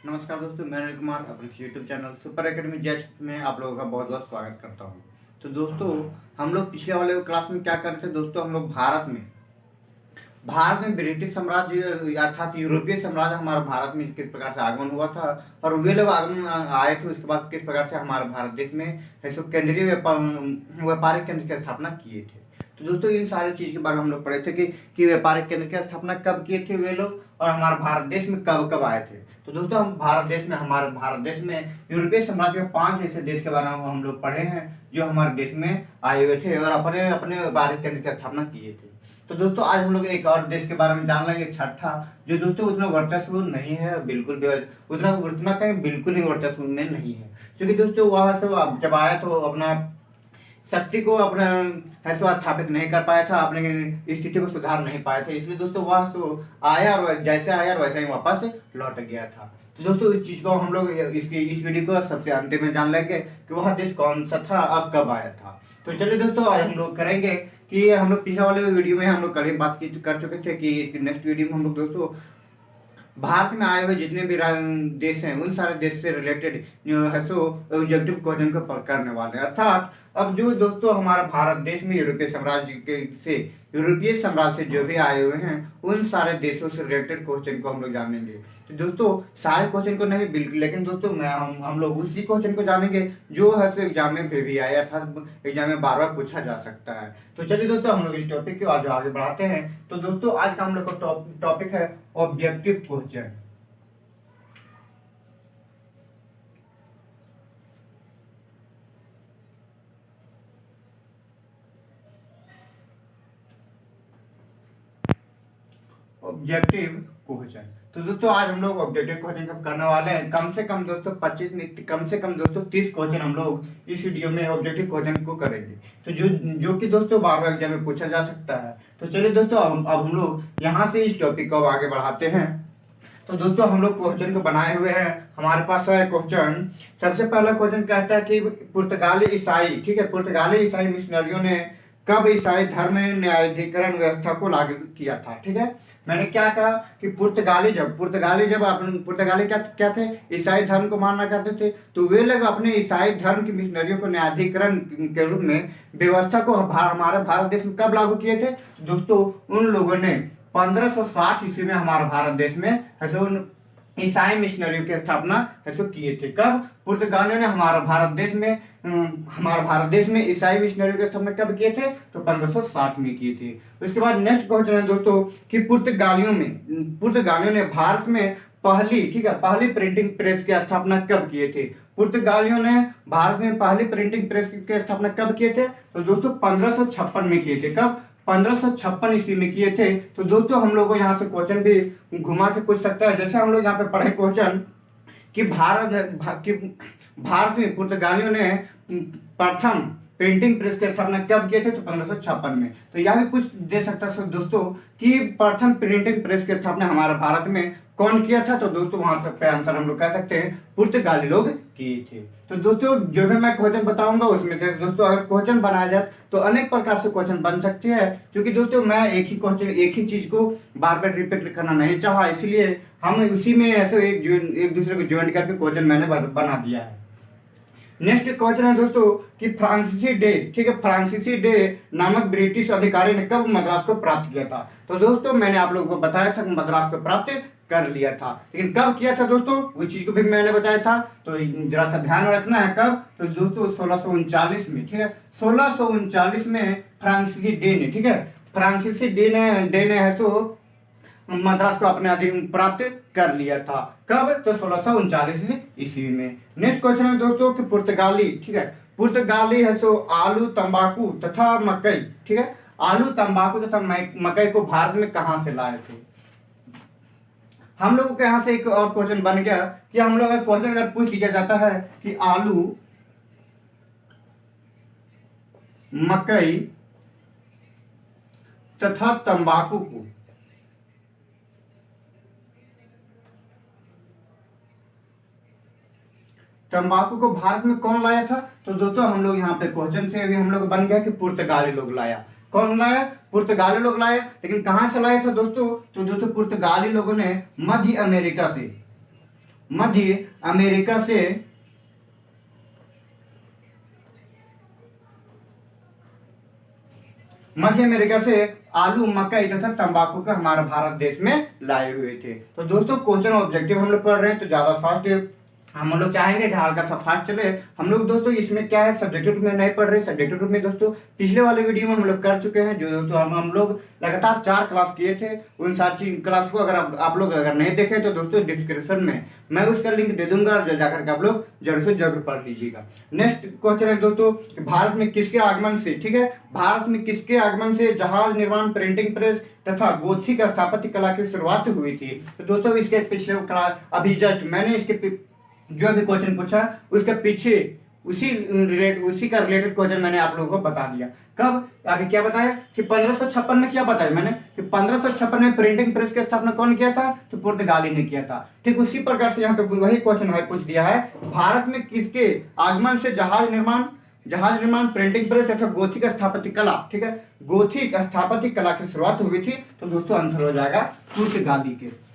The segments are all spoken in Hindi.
नमस्कार दोस्तों, मैं अनिल कुमार अपने YouTube channel super academy Jaish में आप लोगों का बहुत बहुत स्वागत करता हूं। तो दोस्तों, हम लोग पिछले वाले क्लास में क्या कर रहे थे दोस्तों, हम लोग भारत में ब्रिटिश साम्राज्य अर्थात यूरोपीय साम्राज्य हमारे भारत में किस प्रकार से आगमन हुआ था और वे लोग आगमन आए थे, उसके बाद किस प्रकार से हमारे भारत देश में ऐसे केंद्रीय व्यापारिक केंद्र की स्थापना किए थे। तो दोस्तों, इन सारी चीज के बारे में हम लोग पढ़े थे कि व्यापारिक केंद्र की स्थापना कब किए थे वे लोग और हमारे भारत देश में कब कब आए थे। तो दोस्तों, हमारे भारत देश में यूरोपीय साम्राज्य के 5 ऐसे देश के बारे में हम लोग पढ़े हैं जो हमारे देश में आए हुए थे और अपने अपने व्यापारिक केंद्र की स्थापना किए थे। तो दोस्तों, आज हम लोग एक और देश के बारे में जान लेंगे, छठा, जो दोस्तों उतना वर्चस्व नहीं है, बिल्कुल भी उतना उतना कहीं बिल्कुल ही वर्चस्व में नहीं है, क्योंकि दोस्तों वह सब जब आया तो अपना शक्ति को अपना ऐसा स्थापित नहीं कर पाया था, अपनी स्थिति को सुधार नहीं पाए थे, इसलिए दोस्तों वह तो आया और जैसे आया और वैसे ही वापस लौट गया था। तो दोस्तों, इस चीज को हम लोग इस वीडियो को सबसे अंत में जान लेंगे कि वह देश कौन सा था, अब कब आया था। तो चलिए दोस्तों, आज हम लोग करेंगे कि हम लोग पिछले वाले वीडियो में हम लोग कल ही बात कर चुके थे कि इसकी नेक्स्ट वीडियो में हम लोग दोस्तों भारत में आए हुए जितने भी देश हैं उन सारे देश से रिलेटेड है सो ऑब्जेक्टिव क्वेश्चन को करने वाले हैं। अर्थात अब जो दोस्तों हमारा भारत देश में यूरोपीय साम्राज्य से जो भी आए हुए हैं उन सारे देशों से रिलेटेड क्वेश्चन को हम लोग जानेंगे। तो दोस्तों, सारे क्वेश्चन को नहीं बिल्कुल, लेकिन दोस्तों मैं हम लोग उसी क्वेश्चन को जानेंगे जो है सो एग्जाम में भी आया, अर्थात एग्जाम में बार बार पूछा जा सकता है। तो चलिए दोस्तों, हम लोग इस टॉपिक को आज आगे बढ़ाते हैं। तो दोस्तों, आज का हम लोग का टॉपिक है ऑब्जेक्टिव क्वेश्चन। Objective question. तो दोस्तों, आज हम लोग ऑब्जेक्टिव क्वेश्चन कब करने वाले हैं, कम से कम दोस्तों 30 क्वेश्चन हम लोग इस वीडियो में ऑब्जेक्टिव क्वेश्चन को करेंगे। तो जो कि दोस्तों बार बार एग्जाम में पूछा जा सकता है। तो चलिए दोस्तों, अब हम लोग यहाँ से इस टॉपिक को आगे बढ़ाते हैं। तो दोस्तों, हम लोग क्वेश्चन को बनाए हुए हैं, हमारे पास है क्वेश्चन। सबसे पहला क्वेश्चन कहता है कि पुर्तगाली ईसाई, ठीक है, पुर्तगाली ईसाई मिशनरियों ने कब ईसाई धर्म न्यायाधिकरण व्यवस्था को लागू किया था। ठीक है, मैंने क्या कहा कि पुर्तगाली जब पुर्तगाली क्या क्या थे, ईसाई धर्म को मानना करते थे, तो वे लोग अपने ईसाई धर्म की मिशनरियों को न्यायाधिकरण के रूप में व्यवस्था को हमारे भारत देश में कब लागू किए थे। तो दोस्तों, उन लोगों ने 1560 ईस्वी में हमारे भारत देश में ऐसे ईसाई मिशनरियों की स्थापना ऐसे किए थे। कब? पुर्तगालियों ने हमारे भारत देश में ईसाई मिशनरियों की स्थापना कब किए थे? तो 1560 में किए थे। उसके बाद नेक्स्ट क्वेश्चन है दोस्तों कि पुर्तगालियों ने भारत में पहली प्रिंटिंग प्रेस की स्थापना कब किए थे। पुर्तगालियों ने भारत में पहली प्रिंटिंग प्रेस की स्थापना कब किए थे? तो दोस्तों 1556 में किए थे। कब? 1556 ईस्वी में किए थे। तो दोस्तों, हम लोग को यहाँ से क्वेश्चन भी घुमा के पूछ सकता है, जैसे हम लोग यहाँ पे पढ़े क्वेश्चन कि भारत में पुर्तगालियों ने प्रथम प्रिंटिंग प्रेस की स्थापना कब किए थे? तो 1556 में। तो यह भी पूछ दे सकता है दोस्तों कि प्रथम प्रिंटिंग प्रेस की स्थापना हमारे भारत में कौन किया था। तो दोस्तों, वहां से आंसर हम लोग कह सकते हैं पुर्तगाली लोग किए थे। तो दोस्तों, जो भी मैं क्वेश्चन बताऊंगा उसमें से दोस्तों अगर क्वेश्चन बनाया जाए तो अनेक प्रकार से क्वेश्चन बन सकते हैं, क्योंकि दोस्तों मैं एक ही चीज को बार बार रिपीट करना नहीं चाहा, इसलिए हम उसी में ऐसे एक दूसरे को ज्वाइन करके क्वेश्चन मैंने बना दिया है। नेक्स्ट क्वेश्चन है दोस्तों कि फ्रांसीसी डे नामक ब्रिटिश अधिकारी ने कब मद्रास को प्राप्त किया था। तो दोस्तों, मैंने आप लोगों को बताया था कि मद्रास को प्राप्त कर लिया था, लेकिन कब किया था दोस्तों, वो चीज को भी मैंने बताया था। तो जरा सा ध्यान रखना है कब। तो दोस्तों 1639 में, ठीक है, 1639 में फ्रांसीसी डे ने, ठीक है, फ्रांसीसी डे ने है सो मद्रास को अपने अधीन प्राप्त कर लिया था। कब? तो 1639 ईस्वी में। नेक्स्ट क्वेश्चन है दोस्तों कि पुर्तगाली है सो आलू, तंबाकू तथा मकई, ठीक है, आलू, तंबाकू तथा मकई को भारत में कहां से लाए थे। हम लोगों के यहां से एक और क्वेश्चन बन गया कि हम लोग क्वेश्चन अगर पूछ लिया जाता है कि आलू, मकई तथा तंबाकू को भारत में कौन लाया था। तो दोस्तों, हम लोग यहाँ पे क्वेश्चन से अभी हम लोग बन गया कि पुर्तगाली लोग लाया। कौन लाया? पुर्तगाली लोग लाए, लेकिन कहां से लाए थे दोस्तों। तो दोस्तों, पुर्तगाली लोगों ने मध्य अमेरिका से मध्य अमेरिका से आलू, मकई तथा तंबाकू का हमारा भारत देश में लाए हुए थे। तो दोस्तों क्वेश्चन ऑब्जेक्टिव हम लोग पढ़ रहे हैं, तो ज्यादा फास्ट हम लोग चाहेंगे कि हल्का सा फास्ट चले हम लोग। दोस्तों इसमें क्या है, सब्जेक्टिव में नहीं पढ़ रहे, सब्जेक्टिव में दोस्तों पिछले वाले वीडियो में हम लोग कर चुके हैं, जो दोस्तों हम लोग लगातार 4 क्लास किए थे। उन 4 क्लास को अगर आप लोग अगर नहीं देखे तो दोस्तों डिस्क्रिप्शन में मैं उसका लिंक दे दूंगा, जो जाकर के आप लोग जरूर से जरूर पढ़ लीजिएगा। नेक्स्ट क्वेश्चन है दोस्तों, भारत में किसके आगमन से, ठीक है, भारत में किसके आगमन से जहाज निर्माण, प्रिंटिंग प्रेस तथा गोथिक स्थापत्य कला की शुरुआत हुई थी। तो दोस्तों इसके पिछले क्लास अभी जस्ट मैंने इसके जो अभी क्वेश्चन पूछा उसके पीछे उसी का रिलेटेड क्वेश्चन मैंने आप लोगों को बता दिया। कब आगे क्या बताया कि 1556 में क्या बताया मैंने कि 1556 में प्रिंटिंग प्रेस की स्थापना कौन किया था, तो पुर्तगाली ने किया था। ठीक उसी प्रकार से यहाँ पे वही क्वेश्चन है पूछ दिया है, भारत में किसके आगमन से जहाज निर्माण, प्रिंटिंग प्रेस तथा गोथिक स्थापत्य कला, ठीक है, गोथिक स्थापत्य कला की शुरुआत हुई थी। तो दोस्तों आंसर हो जाएगा पुर्तगाली के।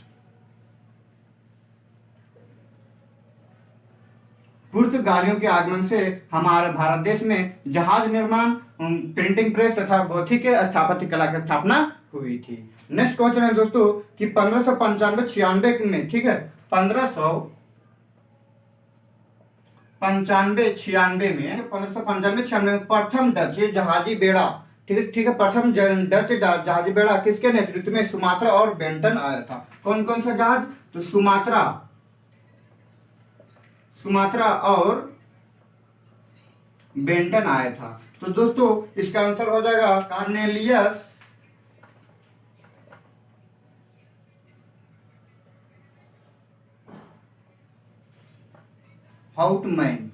पुर्तगालियों के आगमन से हमारे भारत देश में जहाज निर्माण, प्रिंटिंग प्रेस तथा गोथिक स्थापत्य कला की स्थापना हुई थी। नेक्स्ट क्वेश्चन है दोस्तों कि 1595-96 में, ठीक है, 1595-96 में प्रथम डच जहाजी बेड़ा, ठीक है, प्रथम डच जहाजी बेड़ा किसके नेतृत्व में सुमात्रा और बेंटन आया था। कौन कौन सा जहाज, तो सुमात्रा और बेंटन आया था। तो दोस्तों इसका आंसर हो जाएगा कार्नेलियस हाउटमैन,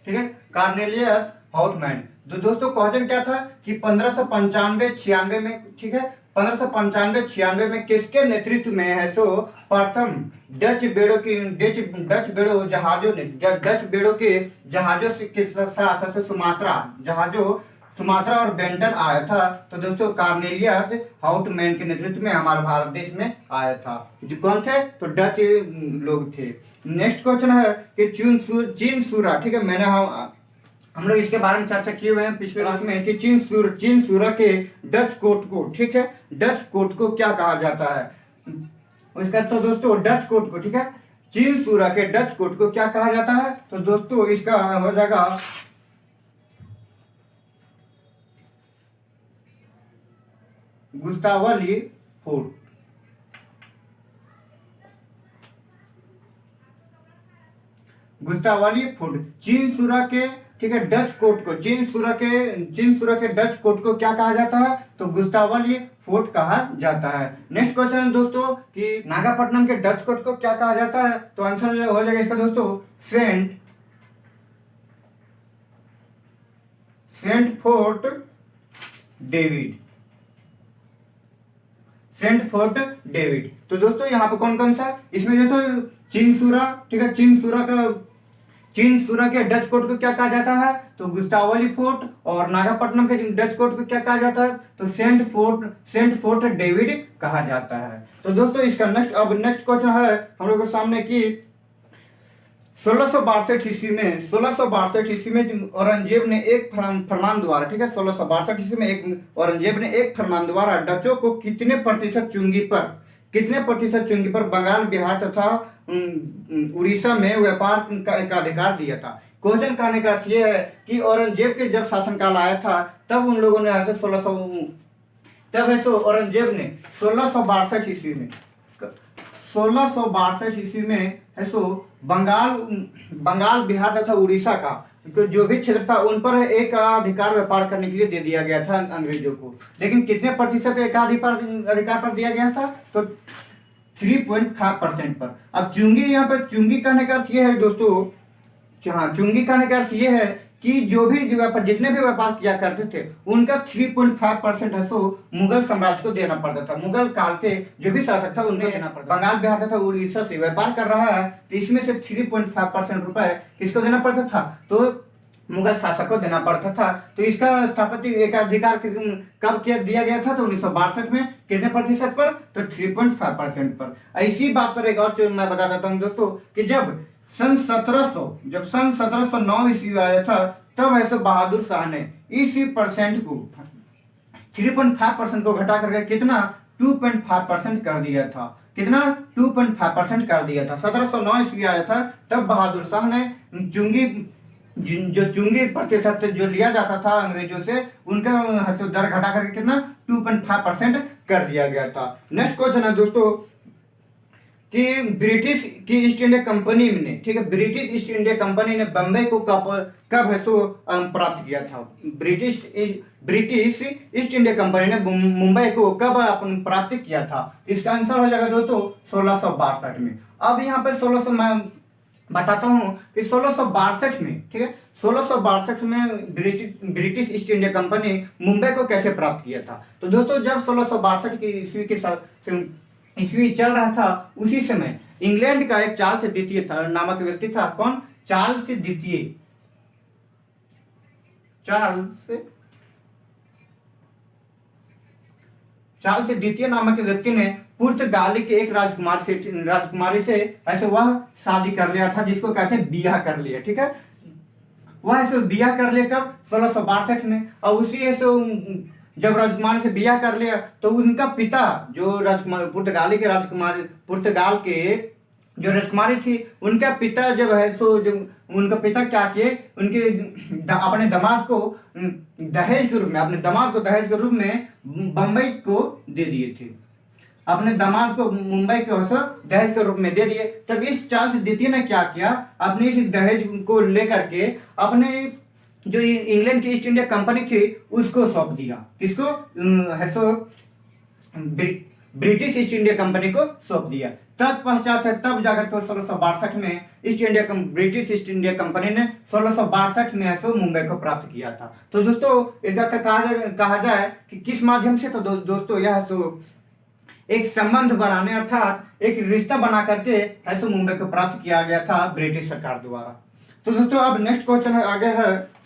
ठीक है, कार्नेलियस हाउटमैन। तो दोस्तों क्वेश्चन क्या था कि 1595-96 में, ठीक है, 1595-96 में किसके नेतृत्व में है सो प्रथम डच बेड़ों के जहाजों के साथ सुमात्रा और बेंटन आया था। तो दोस्तों कार्नेलियस हाउटमैन के नेतृत्व में हमारे भारत देश में आया था। जो कौन थे, तो डच लोग थे। नेक्स्ट क्वेश्चन है कि चीन सूरा, ठीक है, मैंने हम लोग इसके बारे में चर्चा किए हुए हैं पिछले क्लास में कि चीन सूरा के डच कोट को, ठीक है, डच कोट को क्या कहा जाता है। इसका तो दोस्तों डच कोट को, ठीक है, चीन सूरा के डच कोट को क्या कहा जाता है। तो दोस्तों इसका हो जाएगा गुस्तावली फोर्ट। चीन सूरा के, ठीक है, डच कोट को चीन सूरा के डच कोट को क्या कहा जाता है, तो गुस्तावली फोर्ट कहा जाता है। नेक्स्ट क्वेश्चन है दोस्तों कि नागापट्टनम के डच कोट को क्या कहा जाता है। तो आंसर हो जाएगा इसका दोस्तों सेंट फोर्ट डेविड। तो दोस्तों यहाँ पे कौन कौन सा, इसमें देखो चीन सूरा, ठीक है, चीन सूरा के डच कोट को क्या कहा जाता है, तो गुस्तावली फोर्ट, और नागापट्टनम के डच कोट को क्या कहा जाता है, तो सेंट फोर्ट डेविड कहा जाता है। तो दोस्तों इसका नेक्स्ट क्वेश्चन है हम लोग के सामने कि 1662 ईस्वी में औरंगजेब ने एक फरमान द्वारा, ठीक है, 1662 ईस्वी में औरंगजेब ने एक फरमान द्वारा डचों को कितने प्रतिशत चुंगी पर बंगाल, बिहार तथा उड़ीसा में व्यापार का एक अधिकार दिया था। क्वेश्चन कहने का अर्थ यह है कि औरंगजेब के जब शासनकाल आया था तब उन लोगों ने ऐसे औरंगजेब ने 1662 ईस्वी में ऐसो बंगाल, बिहार तथा उड़ीसा का जो भी क्षेत्र था उन पर एक अधिकार व्यापार करने के लिए दे दिया गया था अंग्रेजों को। लेकिन कितने प्रतिशत अधिकार पर दिया गया था, तो 3.5% पर। अब यहाँ पर चुंगी कहने का अर्थ यह है दोस्तों, चुंगी कहने का अर्थ यह है कि जितने भी व्यापार किया करते थे उनका 3.5% है सो मुगल साम्राज्य को देना पड़ता था। मुगल काल के जो भी शासक था उन्हें देना पड़ता। बंगाल, बिहार तथा उड़ीसा से व्यापार कर रहा है तो इसमें से 3.5% रुपए किसको देना पड़ता था, तो मुगल शासक को देना पड़ता था। तो इसका स्थापत्य एकाधिकार कब किया दिया गया था? तो 1962 में। कितने प्रतिशत पर? तो 3.5% पर। इसी बात पर एक और जो मैं बता देता हूँ दोस्तों कि जब सन 1709 ईस्वी आया था, तब ऐसे बहादुर शाह ने इसी परसेंट को 3.5% को घटा करके कितना 2.5% कर दिया था। कितना 2.5% कर दिया था। 1709 ईस्वी आया था, तब बहादुर शाह ने जो चुंगी प्रतिशत जो लिया जाता था अंग्रेजों से, उनका दर घटा करके कितना 2.5% कर दिया गया था। नेक्स्ट क्वेश्चन है दोस्तों कि ब्रिटिश की ईस्ट इंडिया कंपनी ने, ठीक है, ब्रिटिश ईस्ट इंडिया कंपनी ने बम्बई को कब है सो प्राप्त किया था? ब्रिटिश ईस्ट इंडिया कंपनी ने मुंबई को कब प्राप्त किया था? इसका आंसर हो जाएगा दोस्तों 1662 में। अब यहाँ पर 1600 मैं बताता हूँ कि 1662 में, ठीक है, 1662 में British east India company Mumbai को कैसे प्राप्त किया था? तो दोस्तों जब 1662 की ईस्वी के साथ ईस्वी चल रहा था, उसी समय इंग्लैंड का एक चार्ल्स द्वितीय था नामक व्यक्ति था। कौन? चार्ल्स द्वितीय। चार्ल्स द्वितीय नामक व्यक्ति ने पुर्तगाली के एक राजकुमारी से ऐसे वह शादी कर लिया था, जिसको कहते हैं बियाह कर लिया, ठीक है। वह ऐसे बियाह कर लिया कब? 1662 में। और उसी ऐसे जब राजकुमारी से बियाह कर लिया, तो उनका पिता जो पुर्तगाल के जो राजकुमारी थी, उनका पिता जब है सो जब उनका पिता क्या किए, अपने दामाद को दहेज के रूप में बम्बई को दे दिए थे। अपने दामाद को मुंबई के दहेज के रूप में दे दिए। तब इस चार्ल्स द्वितीय ने क्या किया, अपने इस दहेज को लेकर के अपने जो इंग्लैंड की ईस्ट इंडिया कंपनी थी उसको सौंप दिया। किसको? ब्रिटिश ईस्ट इंडिया कंपनी को सौंप दिया। तत्पश्चात तब जाकर के 1662 में ब्रिटिश ईस्ट इंडिया कंपनी ने 1662 में मुंबई को प्राप्त किया था। तो दोस्तों इसका कहा जाए कि किस माध्यम से? तो दोस्तों यह एक संबंध बनाने, अर्थात एक रिश्ता बना करके ऐसे मुंबई को प्राप्त किया गया था ब्रिटिश सरकार द्वारा। तो दोस्तों अब नेक्स्ट क्वेश्चन आगे है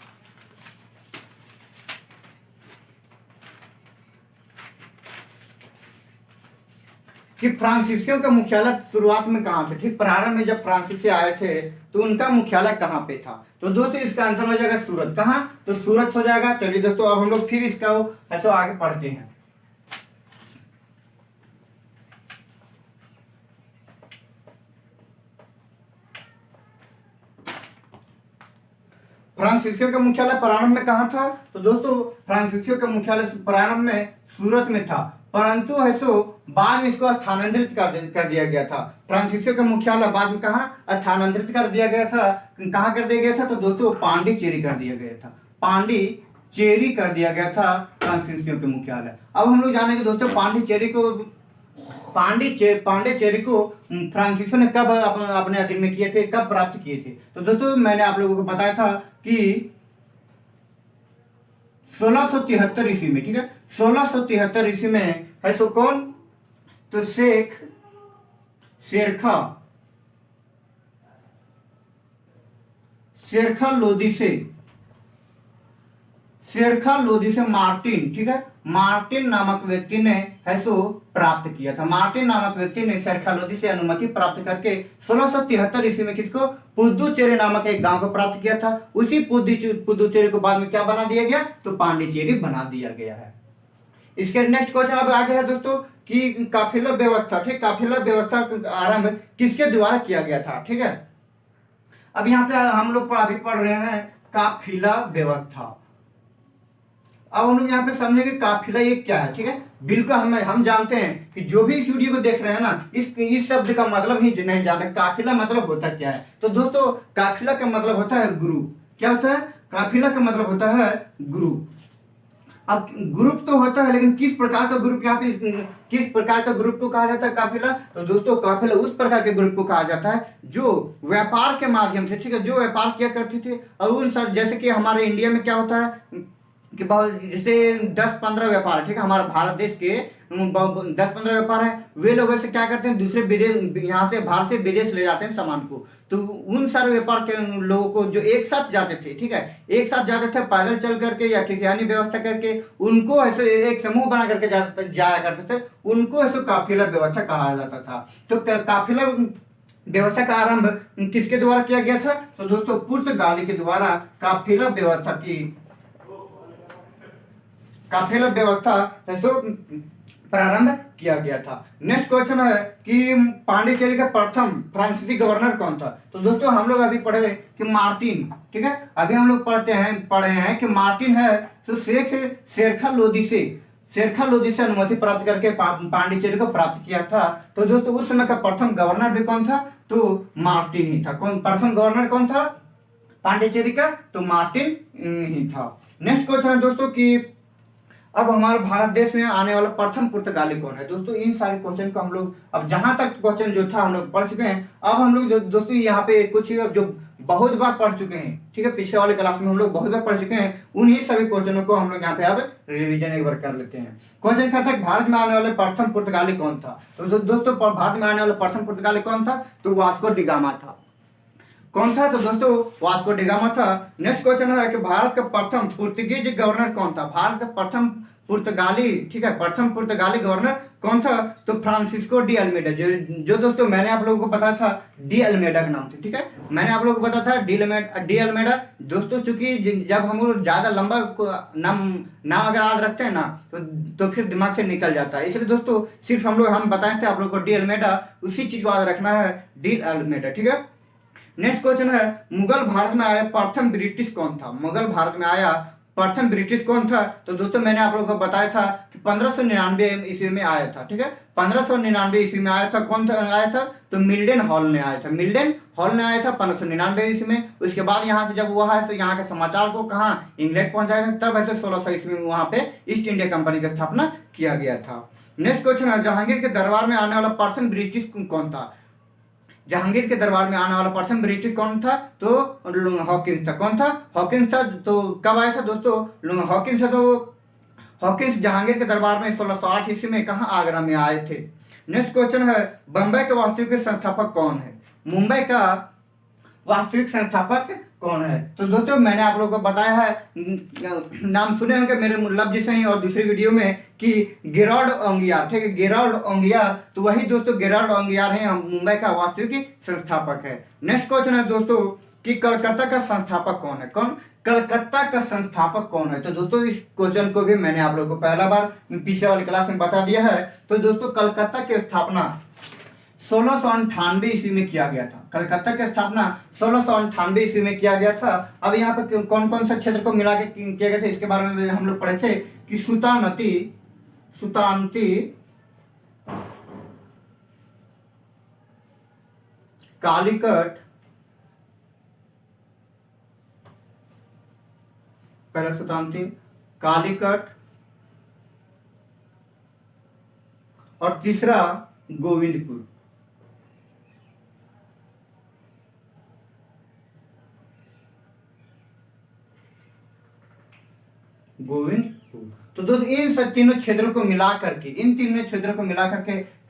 कि फ्रांसीसियों का मुख्यालय शुरुआत में कहाँ पे? ठीक, प्रारंभ में जब फ्रांसीसी आए थे तो उनका मुख्यालय कहाँ पे था? तो दोस्तों इसका आंसर हो जाएगा सूरत। कहाँ? तो सूरत हो जाएगा। चलिए दोस्तों अब हम लोग फिर इसका ऐसे आगे पढ़ते हैं। फ्रांसीसियों का मुख्यालय प्रारंभ में कहाँ था? तो दोस्तों फ्रांसीसियों का मुख्यालय प्रारंभ में सूरत में था, परंतु बाद में इसको स्थानांतरित कर दिया गया था। फ्रांसीसियों का मुख्यालय बाद में कहाँ स्थानांतरित कर दिया गया था? कहाँ कर दिया गया था? तो दोस्तों पांडिचेरी कर दिया गया था। पांडिचेरी कर दिया गया था फ्रांसीसियों के मुख्यालय। अब हम लोग जानेंगे दोस्तों पांडिचेरी को फ्रांसीसियों ने कब अपने अधीन में किए थे, कब प्राप्त किए थे? तो दोस्तों मैंने आप लोगों को बताया था कि 1673 ईस्वी में, ठीक है, 1673 ईस्वी में है सो कौन? तो शेरखा लोदी से मार्टिन, ठीक है, मार्टिन नामक व्यक्ति ने है सो प्राप्त किया था। मार्टिन नामक व्यक्ति ने शेरखा लोदी से अनुमति प्राप्त करके 1673 ईस्वी में किसको? पुदुचेरी नामक एक गांव को प्राप्त किया था। उसी पुदुचेरी को बाद में क्या बना दिया गया? तो पांडिचेरी बना दिया गया है। इसके नेक्स्ट क्वेश्चन अब आगे है दोस्तों कि काफिला व्यवस्था, ठीक, काफिला व्यवस्था का आरंभ किसके द्वारा किया गया था? ठीक है, अब यहाँ पे हम लोग अभी पढ़ रहे हैं काफिला व्यवस्था। अब हम लोग यहाँ पे समझेंगे काफिला ये क्या है, ठीक है। बिल्कुल हम जानते हैं कि जो भी इस वीडियो को देख रहे हैं ना, इस शब्द का मतलब ही नहीं जानते काफिला मतलब होता क्या है। तो दोस्तों काफिला का मतलब होता है गुरु। क्या होता है? काफिला का मतलब होता है गुरु। अब ग्रुप तो होता है, लेकिन किस प्रकार का ग्रुप, यहाँ पे किस प्रकार का ग्रुप को कहा जाता है काफिला? तो दोस्तों काफिला उस प्रकार के ग्रुप को कहा जाता है जो व्यापार के माध्यम से, ठीक है, जो व्यापार किया करते थे। और उन सब जैसे कि हमारे इंडिया में क्या होता है कि बहुत जैसे 10-15 व्यापार, ठीक है, हमारे भारत देश के 10-15 व्यापार है, वे लोग ऐसे क्या करते हैं, दूसरे विदेश, यहाँ से भारत से विदेश ले जाते हैं सामान को। तो उन सारे व्यापार के लोगों को जो एक साथ जाते थे, ठीक है, एक साथ जाते थे पैदल चल करके या किसी अन्य व्यवस्था करके, उनको ऐसे एक समूह बना करके जाया करते थे, उनको ऐसे काफिला व्यवस्था कहा जाता था। तो काफिला व्यवस्था का आरंभ किसके द्वारा किया गया था? तो दोस्तों पुर्तगाली के द्वारा काफिला व्यवस्था प्रारंभ किया गया था। नेक्स्ट क्वेश्चन है कि पांडिचेरी का प्रथम फ्रांसीसी गवर्नर कौन था? तो दोस्तों हम लोग अभी पढ़े कि मार्टिन, ठीक है, अभी हम लोग पढ़े हैं कि मार्टिन है तो शेरखा लोदी से अनुमति प्राप्त करके पांडिचेरी को प्राप्त किया था। तो दोस्तों उस समय का प्रथम गवर्नर भी कौन था? तो मार्टिन ही था। प्रथम गवर्नर कौन था पांडिचेरी का? तो मार्टिन ही था। नेक्स्ट क्वेश्चन है दोस्तों कि अब हमारे भारत देश में आने वाला प्रथम पुर्तगाली कौन है? दोस्तों इन सारे क्वेश्चन को हम लोग अब जहां तक क्वेश्चन जो था हम लोग पढ़ चुके हैं। अब हम लोग दोस्तों यहाँ पे कुछ जो बहुत बार पढ़ चुके हैं, ठीक है, पिछले वाले क्लास में हम लोग बहुत बार पढ़ चुके हैं, उन्हीं सभी क्वेश्चनों को हम लोग यहाँ पे अब रिवीजन एक बार कर लेते हैं। क्वेश्चन कहता है भारत में आने वाले प्रथम पुर्तगाली कौन था? तो दोस्तों भारत में आने वाला प्रथम पुर्तगाली कौन था? तो वास्को डी गामा था। कौन सा? तो दोस्तों वास्को डी गामा था। नेक्स्ट क्वेश्चन है कि भारत का प्रथम पुर्तगीज गवर्नर कौन था? भारत का प्रथम पुर्तगाली, ठीक है, प्रथम पुर्तगाली गवर्नर कौन था? तो फ्रांसिस्को डी अल्मेडा, जो दोस्तों मैंने आप लोगों को बताया था डी अल्मेडा के नाम से, ठीक है, मैंने आप लोगों को बताया था डी अल्मेडा। दोस्तों चूंकि जब हम लोग ज्यादा लंबा नाम अगर याद रखते हैं ना तो फिर दिमाग से निकल जाता है, इसलिए दोस्तों सिर्फ हम बताए थे आप लोग को डी अल्मेडा, उसी चीज को याद रखना है, डी अल्मेडा, ठीक है। नेक्स्ट क्वेश्चन है मुगल भारत में आया प्रथम ब्रिटिश कौन था? मुगल भारत में आया प्रथम ब्रिटिश कौन था? तो दोस्तों मैंने आप लोगों को बताया था कि 1599 ईस्वी में आया था, ठीक है, 1599 ईस्वी में आया था। कौन था आया था? तो मिल्टन हॉल ने आया था। मिल्टन हॉल ने आया था 1599 ईस्वी में। उसके बाद यहाँ से जब हुआ है तो यहाँ के समाचार को कहाँ इंग्लैंड पहुंचाया था, तब ऐसे 1600 ईस्वी में वहां पे ईस्ट इंडिया कंपनी की स्थापना किया गया था। नेक्स्ट क्वेश्चन है जहांगीर के दरबार में आने वाला प्रथम ब्रिटिश कौन था? जहांगीर के दरबार में आने वाला प्रथम ब्रिटिश कौन था? तो हॉकिंस था। कौन था? हॉकिंस था। तो कब आया था दोस्तों हॉकिंस? तो हॉकिंस जहांगीर के दरबार में 1608 ईस्वी में कहाँ आगरा में आए थे। नेक्स्ट क्वेश्चन है बम्बई के वास्तविक संस्थापक कौन है? मुंबई का वास्तविक संस्थापक कौन है? तो दोस्तों मैंने आप लोगों को बताया है, नाम सुने होंगे मेरे लफ्ज से ही और दूसरी वीडियो में कि गेराल्ड ओंगियार, ठीक है, गेराल्ड ओंगियार, तो वही दोस्तों गेराल्ड ओंगियार है मुंबई का वास्तविक संस्थापक है। नेक्स्ट क्वेश्चन है दोस्तों कि कलकत्ता का संस्थापक कौन है? कलकत्ता का संस्थापक कौन है? तो दोस्तों इस क्वेश्चन को भी मैंने आप लोगों को पहला बार पिछले वाली क्लास में बता दिया है। तो दोस्तों कलकत्ता की स्थापना 1698 ईस्वी में किया गया था। कलकत्ता की स्थापना 1698 ईस्वी में किया गया था। अब यहाँ पे कौन कौन सा क्षेत्र को मिला के किया गया था इसके बारे में हम लोग पढ़े थे कि सुतानती, कालीकट, पहला सुतानती, कालीकट और तीसरा गोविंदपुर। तो दोस्तों इन तीनों क्षेत्रों को मिला करके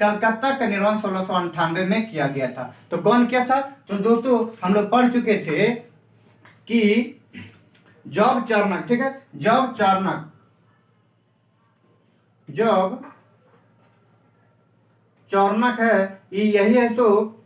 कलकत्ता का निर्माण 1698 में किया गया था। तो कौन किया था? तो दोस्तों हम लोग पढ़ चुके थे कि जॉब चार्नक, ठीक है, जॉब चार्नक है, यही है सो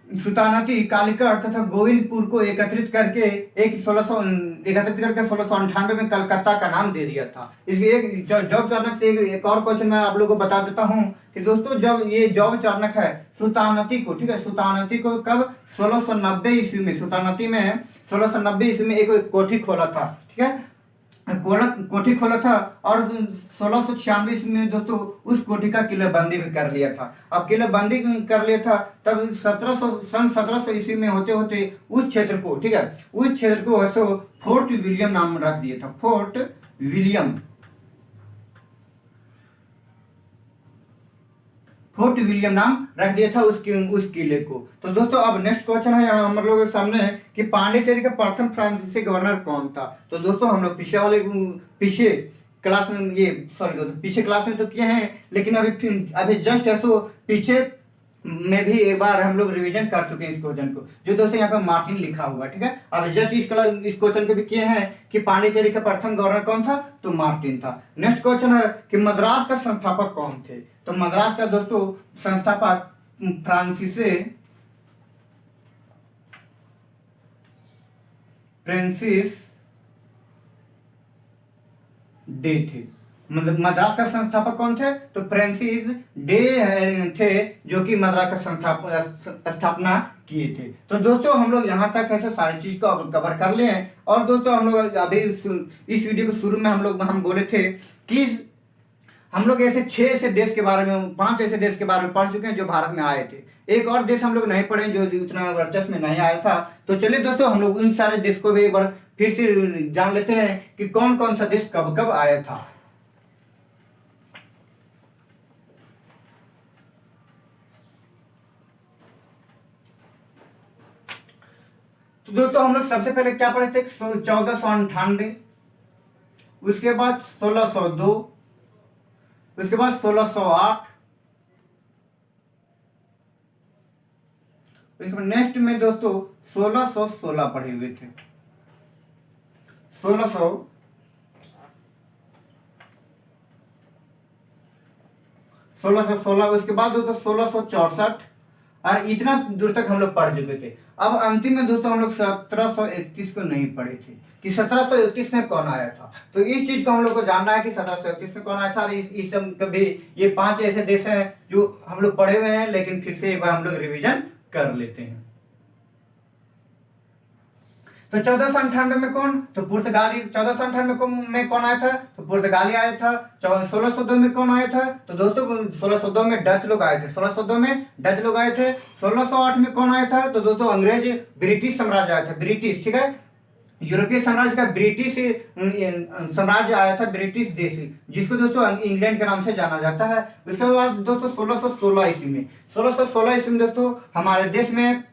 सुतानती, कालीकट तथा गोविंदपुर को एकत्रित करके 1698 में कलकत्ता का नाम दे दिया था। इसलिए जॉब चार्नक से एक और क्वेश्चन मैं आप लोगों को बता देता हूं कि दोस्तों जब ये जॉब चार्नक है सुतानती को, ठीक है, सुतानती को कब 1690 ईस्वी में, सुतानती में 1690 ईस्वी में एक कोठी खोला था, ठीक है, कोठी खोला था और 1696 ईस्वी में दोस्तों उस कोठी का किलेबंदी भी कर लिया था। अब किलेबंदी कर लिया था तब 1700 ईस्वी में होते होते उस क्षेत्र को, ठीक है, उस क्षेत्र को ऐसे फोर्ट विलियम नाम रख दिया था, फोर्ट विलियम। फोर्ट विलियम नाम रख दिया था उस किले को। तो दोस्तों अब नेक्स्ट क्वेश्चन है यहाँ हम लोगों के सामने कि पांडिचेरी का प्रथम फ्रांसीसी गवर्नर कौन था। तो दोस्तों हम लोग पीछे क्लास में ये सॉरी दोस्तों पीछे क्लास में तो किए हैं, लेकिन अभी जस्ट ऐसो पीछे में भी एक बार हम लोग रिवीजन कर चुके हैं इस क्वेश्चन को, जो दोस्तों यहाँ पे मार्टिन लिखा हुआ है। ठीक है, अब जस्ट इस क्वेश्चन को भी किए हैं कि पांडिचेरी का प्रथम गवर्नर कौन था, तो मार्टिन था। नेक्स्ट क्वेश्चन है कि मद्रास का संस्थापक कौन थे। तो मद्रास का दोस्तों संस्थापक फ्रांसिस डे थे। मतलब मद्रास का संस्थापक कौन थे, तो फ्रांसिस डे थे, जो कि मद्रास का स्थापना किए थे। तो दोस्तों हम लोग यहाँ तक ऐसे सारी चीज को कवर कर लिए हैं। और दोस्तों हम लोग अभी इस वीडियो के शुरू में हम बोले थे कि हम लोग ऐसे 6 ऐसे देश के बारे में 5 ऐसे देश के बारे में पढ़ चुके हैं जो भारत में आए थे। एक और देश हम लोग नहीं पढ़े जो उतना वर्चस्व में नहीं आया था। तो चलिए दोस्तों हम लोग उन सारे देश को भी एक बार फिर से जान लेते हैं कि कौन कौन सा देश कब कब आया था। तो दोस्तों हम लोग सबसे पहले क्या पढ़े थे, 1498, उसके बाद 1602, उसके बाद 1608, उसके बाद नेक्स्ट में दोस्तों 1616 पढ़े हुए थे। 1616, उसके बाद दोस्तों 1664, और इतना दूर तक हम लोग पढ़ चुके थे। अब अंतिम में दोस्तों हम लोग 1731 को नहीं पढ़े थे कि 1731 में कौन आया था। तो इस चीज को हम लोग को जानना है कि 1731 में कौन आया था। और इस सब कभी ये 5 ऐसे देश हैं जो हम लोग पढ़े हुए हैं, लेकिन फिर से एक बार हम लोग रिवीजन कर लेते हैं। तो 1498 में कौन, तो पुर्तगाली। 1498 में कौन आया था, तो पुर्तगाली आया था। 1602 में कौन आया था, तो दोस्तों 1602 में डच लोग आए थे। 1602 में डच लोग आए थे। 1608 में कौन आया था, तो दोस्तों अंग्रेज ब्रिटिश साम्राज्य आया था। ब्रिटिश, ठीक है, यूरोपीय साम्राज्य का ब्रिटिश साम्राज्य आया था, ब्रिटिश देश, जिसको दोस्तों इंग्लैंड के नाम से जाना जाता है। उसके बाद दोस्तों 1616 ईस्वी में 1616 ईस्वी में दोस्तों हमारे देश में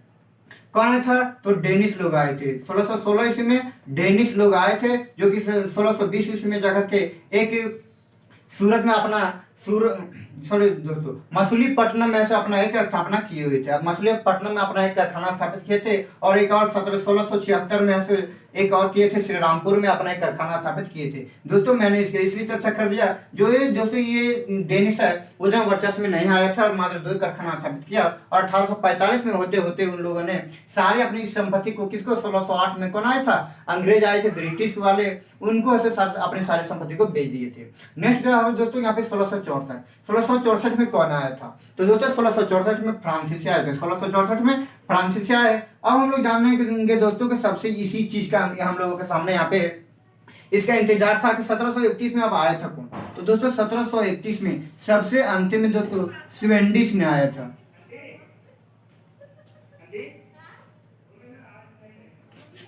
कौन आया था, तो डेनिश लोग आए थे। 1616 ईस्वी में डेनिश लोग आए थे, जो कि 1620 ईस्वी में जाकर के एक सूरत में अपना दोस्तों मछलीपट्टनम में से अपना एक स्थापना किए हुए थे। मछलीपट्टनम में अपना एक कारखाना स्थापित किए थे, और एक और 1676 में से एक और किए थे, श्री रामपुर में अपना एक कारखाना स्थापित किए थे। दोस्तों मैंने इसके इसलिए चर्चा कर दिया, जो ये दोस्तों ये डेनिश है उतना वर्चस्व में नहीं आया था और मात्र 2 कारखाना स्थापित किया। और 1845 में होते होते उन लोगों ने सारी अपनी संपत्ति को, किसको, 1608 में कौन आया था, अंग्रेज आए थे, ब्रिटिश वाले, उनको ऐसे अपनी सारी संपत्ति को बेच दिए थे। नेक्स्ट दोस्तों यहाँ पे 1664 में कौन आया था, तो दोस्तों 1664 में फ्रांसीसी आए थे। 1664 में फ्रांसीसी आए। अब हम लोग जानने दोस्तों के सबसे इसी चीज का हम लोगों के सामने यहाँ पे इसका इंतजार था कि 1731 में अब आया था कौन। तो दोस्तों 1731 में सबसे अंतिम में दोस्तों स्वेंडिश ने आया था।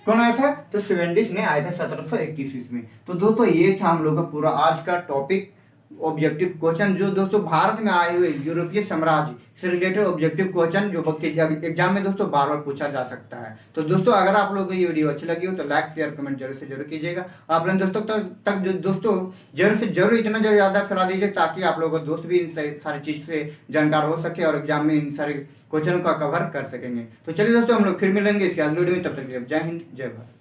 कौन आया था, तो स्वेंडिश ने आया था 1731 में। तो दोस्तों ये था हम लोग का पूरा आज का टॉपिक, ऑब्जेक्टिव क्वेश्चन, जो दोस्तों भारत में आए हुए यूरोपीय साम्राज्य से रिलेटेड ऑब्जेक्टिव क्वेश्चन जो एग्जाम में दोस्तों बार बार पूछा जा सकता है। तो दोस्तों अगर आप लोगों को ये वीडियो अच्छी लगी हो तो लाइक शेयर कमेंट जरूर से जरूर कीजिएगा। आप लोग दोस्तों तक दोस्तों जरूर से जरूर इतना ज़्यादा फैला दीजिए, ताकि आप लोगों को दोस्त भी इन सारी चीज़ से जानकार हो सके और एग्जाम में इन सारे क्वेश्चन का कवर कर सकेंगे। तो चलिए दोस्तों हम लोग फिर मिलेंगे इस अगले वीडियो में, तब तक जय हिंद जय भारत।